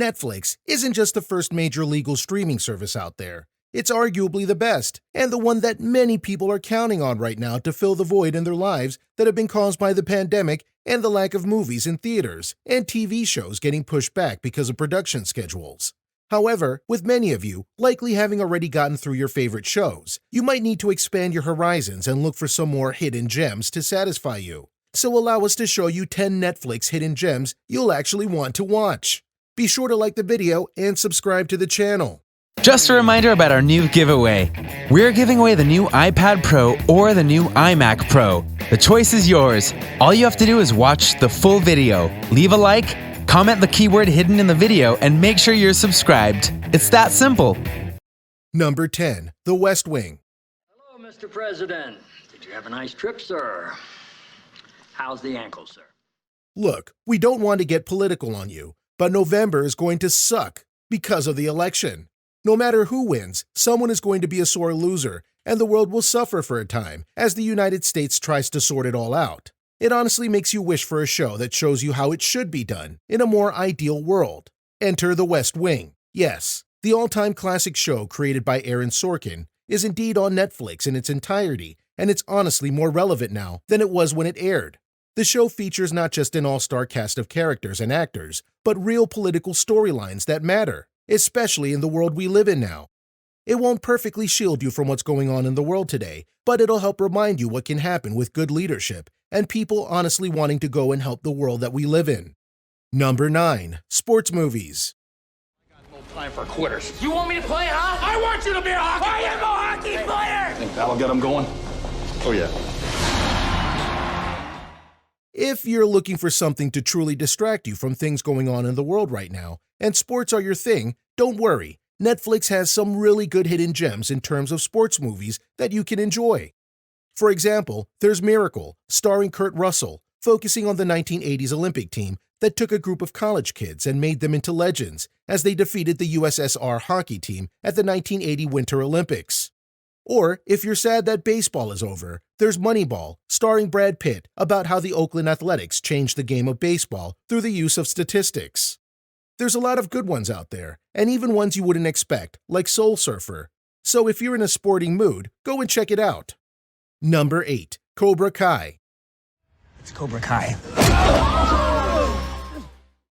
Netflix isn't just the first major legal streaming service out there. It's arguably the best, and the one that many people are counting on right now to fill the void in their lives that have been caused by the pandemic and the lack of movies in theaters and TV shows getting pushed back because of production schedules. However, with many of you likely having already gotten through your favorite shows, you might need to expand your horizons and look for some more hidden gems to satisfy you. So allow us to show you 10 Netflix hidden gems you'll actually want to watch. Be sure to like the video and subscribe to the channel. Just a reminder about our new giveaway. We're giving away the new iPad Pro or the new iMac Pro. The choice is yours. All you have to do is watch the full video, leave a like, comment the keyword hidden in the video, and make sure you're subscribed. It's that simple. Number 10. The West Wing. Hello, Mr. President. Did you have a nice trip, sir? How's the ankle, sir? Look, we don't want to get political on you, but November is going to suck because of the election. No matter who wins, someone is going to be a sore loser, and the world will suffer for a time as the United States tries to sort it all out. It honestly makes you wish for a show that shows you how it should be done in a more ideal world. Enter The West Wing. Yes, the all-time classic show created by Aaron Sorkin is indeed on Netflix in its entirety, and it's honestly more relevant now than it was when it aired. The show features not just an all-star cast of characters and actors, but real political storylines that matter, especially in the world we live in now. It won't perfectly shield you from what's going on in the world today, but it'll help remind you what can happen with good leadership and people honestly wanting to go and help the world that we live in. Number 9. Sports movies. I got no time for quitters. You want me to play, huh? I want you to be a hockey I player! am a hockey player! Think that'll get them going? Oh, yeah. If you're looking for something to truly distract you from things going on in the world right now, and sports are your thing, don't worry. Netflix has some really good hidden gems in terms of sports movies that you can enjoy. For example, there's Miracle, starring Kurt Russell, focusing on the 1980s Olympic team that took a group of college kids and made them into legends as they defeated the USSR hockey team at the 1980 Winter Olympics. Or, if you're sad that baseball is over, there's Moneyball, starring Brad Pitt, about how the Oakland Athletics changed the game of baseball through the use of statistics. There's a lot of good ones out there, and even ones you wouldn't expect, like Soul Surfer. So if you're in a sporting mood, go and check it out. Number 8. Cobra Kai. It's Cobra Kai.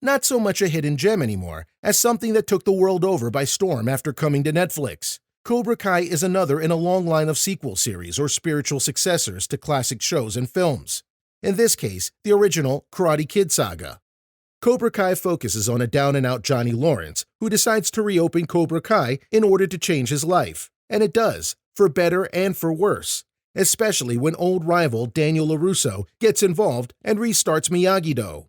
Not so much a hidden gem anymore, as something that took the world over by storm after coming to Netflix. Cobra Kai is another in a long line of sequel series or spiritual successors to classic shows and films. In this case, the original Karate Kid saga. Cobra Kai focuses on a down-and-out Johnny Lawrence who decides to reopen Cobra Kai in order to change his life. And it does, for better and for worse, especially when old rival Daniel LaRusso gets involved and restarts Miyagi-Do.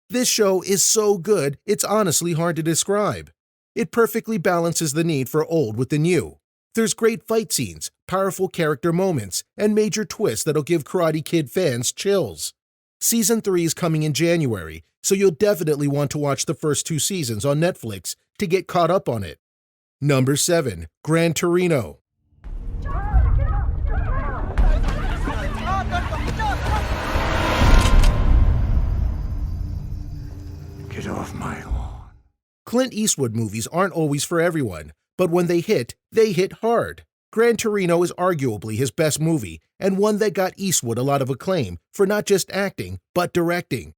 This show is so good, it's honestly hard to describe. It perfectly balances the need for old with the new. There's great fight scenes, powerful character moments, and major twists that'll give Karate Kid fans chills. Season 3 is coming in January, so you'll definitely want to watch the first 2 seasons on Netflix to get caught up on it. Number 7. Gran Torino. Get off my lawn. Clint Eastwood movies aren't always for everyone, but when they hit hard. Gran Torino is arguably his best movie, and one that got Eastwood a lot of acclaim for not just acting, but directing.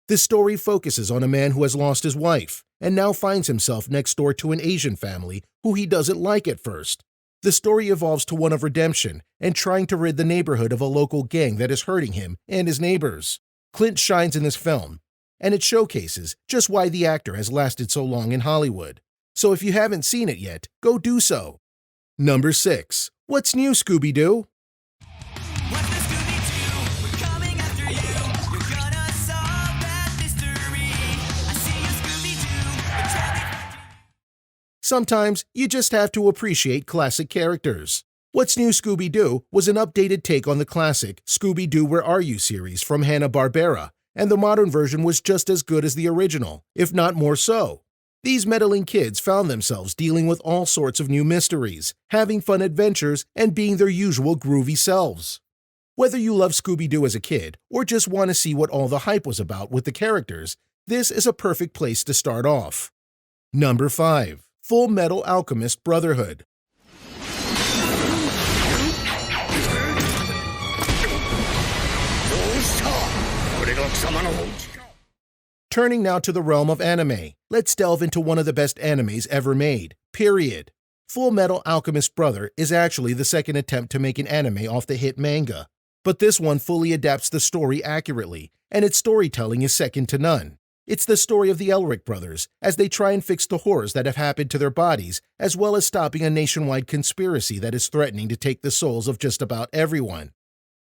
The story focuses on a man who has lost his wife, and now finds himself next door to an Asian family who he doesn't like at first. The story evolves to one of redemption and trying to rid the neighborhood of a local gang that is hurting him and his neighbors. Clint shines in this film, and it showcases just why the actor has lasted so long in Hollywood. So if you haven't seen it yet, go do so. Number 6. What's new, Scooby-Doo? What's the Scooby-Doo? We're coming after you. You're gonna solve that mystery. I see you, Scooby-Doo. Sometimes you just have to appreciate classic characters. What's New, Scooby-Doo was an updated take on the classic Scooby-Doo Where Are You series from Hanna-Barbera, and the modern version was just as good as the original, if not more so. These meddling kids found themselves dealing with all sorts of new mysteries, having fun adventures, and being their usual groovy selves. Whether you love Scooby-Doo as a kid or just want to see what all the hype was about with the characters, this is a perfect place to start off. Number 5. Full Metal Alchemist Brotherhood. Turning now to the realm of anime, let's delve into one of the best animes ever made, period. Full Metal Alchemist Brother is actually the second attempt to make an anime off the hit manga. But this one fully adapts the story accurately, and its storytelling is second to none. It's the story of the Elric brothers as they try and fix the horrors that have happened to their bodies, as well as stopping a nationwide conspiracy that is threatening to take the souls of just about everyone.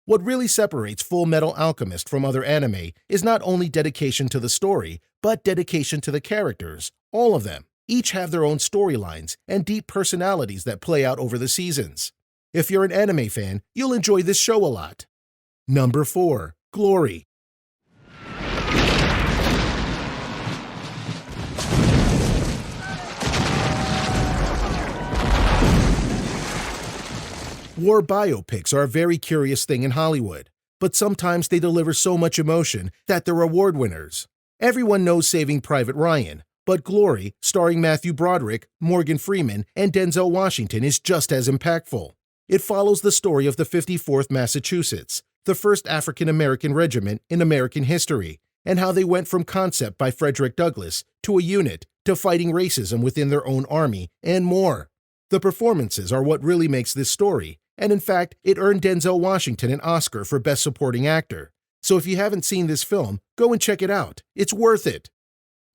What really separates Full Metal Alchemist from other anime is not only dedication to the story, but dedication to the characters, all of them. Each have their own storylines and deep personalities that play out over the seasons. If you're an anime fan, you'll enjoy this show a lot. Number 4. Glory. War biopics are a very curious thing in Hollywood, but sometimes they deliver so much emotion that they're award winners. Everyone knows Saving Private Ryan, but Glory, starring Matthew Broderick, Morgan Freeman, and Denzel Washington, is just as impactful. It follows the story of the 54th Massachusetts, the first African-American regiment in American history, and how they went from concept by Frederick Douglass to a unit to fighting racism within their own army, and more. The performances are what really makes this story, and in fact, it earned Denzel Washington an Oscar for Best Supporting Actor. So if you haven't seen this film, go and check it out. It's worth it.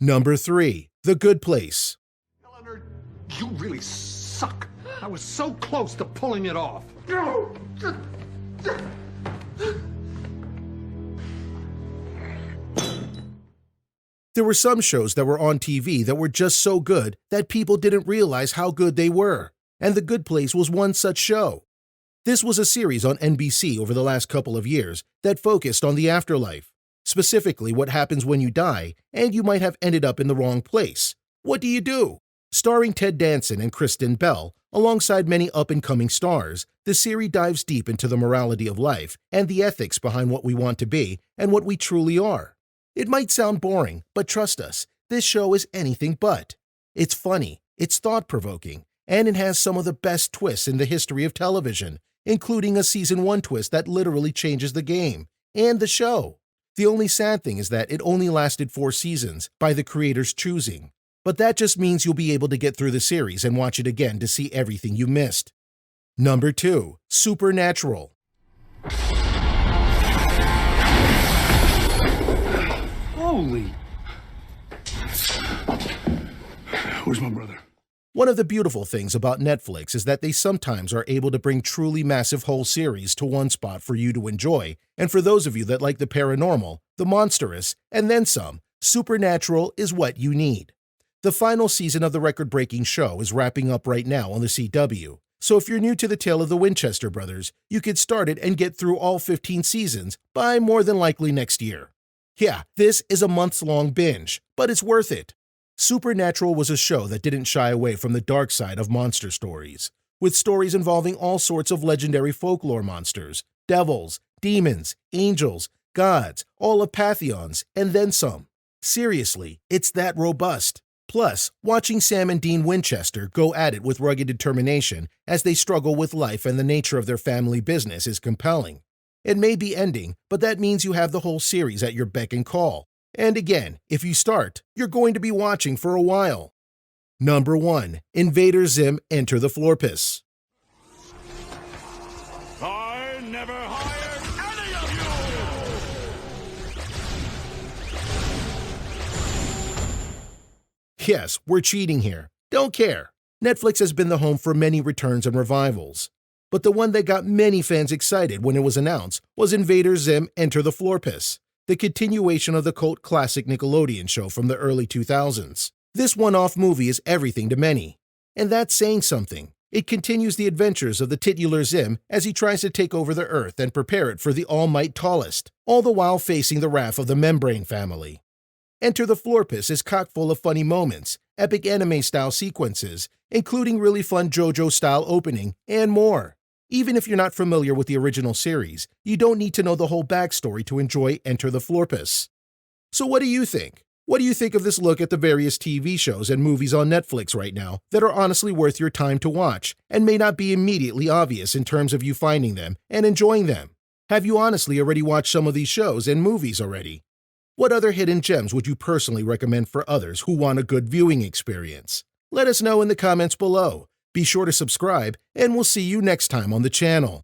Number 3. The Good Place. Eleanor, you really suck. I was so close to pulling it off. There were some shows that were on TV that were just so good that people didn't realize how good they were, and The Good Place was one such show. This was a series on NBC over the last couple of years that focused on the afterlife, specifically what happens when you die and you might have ended up in the wrong place. What do you do? Starring Ted Danson and Kristen Bell, alongside many up-and-coming stars, the series dives deep into the morality of life and the ethics behind what we want to be and what we truly are. It might sound boring, but trust us, this show is anything but. It's funny, it's thought-provoking, and it has some of the best twists in the history of television, including a Season 1 twist that literally changes the game and the show. The only sad thing is that it only lasted 4 seasons, by the creators' choosing. But that just means you'll be able to get through the series and watch it again to see everything you missed. Number 2. Supernatural. Holy. Where's my brother? One of the beautiful things about Netflix is that they sometimes are able to bring truly massive whole series to one spot for you to enjoy, and for those of you that like the paranormal, the monstrous, and then some, Supernatural is what you need. The final season of the record-breaking show is wrapping up right now on the CW, so if you're new to the tale of the Winchester brothers, you could start it and get through all 15 seasons by more than likely next year. Yeah, this is a months-long binge, but it's worth it. Supernatural was a show that didn't shy away from the dark side of monster stories, with stories involving all sorts of legendary folklore monsters, devils, demons, angels, gods, all of pantheons, and then some. Seriously, it's that robust. Plus, watching Sam and Dean Winchester go at it with rugged determination as they struggle with life and the nature of their family business is compelling. It may be ending, but that means you have the whole series at your beck and call. And again, if you start, you're going to be watching for a while. Number 1. Invader Zim Enter the Florpus. I never hired any of you! Yes, we're cheating here. Don't care. Netflix has been the home for many returns and revivals. But the one that got many fans excited when it was announced was Invader Zim Enter the Florpus, the continuation of the cult classic Nickelodeon show from the early 2000s. This one-off movie is everything to many. And that's saying something. It continues the adventures of the titular Zim as he tries to take over the Earth and prepare it for the all-might tallest, all the while facing the wrath of the Membrane family. Enter the Florpus is chock-full of funny moments, epic anime-style sequences, including really fun JoJo-style opening, and more. Even if you're not familiar with the original series, you don't need to know the whole backstory to enjoy Enter the Florpus. So what do you think? What do you think of this look at the various TV shows and movies on Netflix right now that are honestly worth your time to watch and may not be immediately obvious in terms of you finding them and enjoying them? Have you honestly already watched some of these shows and movies already? What other hidden gems would you personally recommend for others who want a good viewing experience? Let us know in the comments below. Be sure to subscribe, and we'll see you next time on the channel.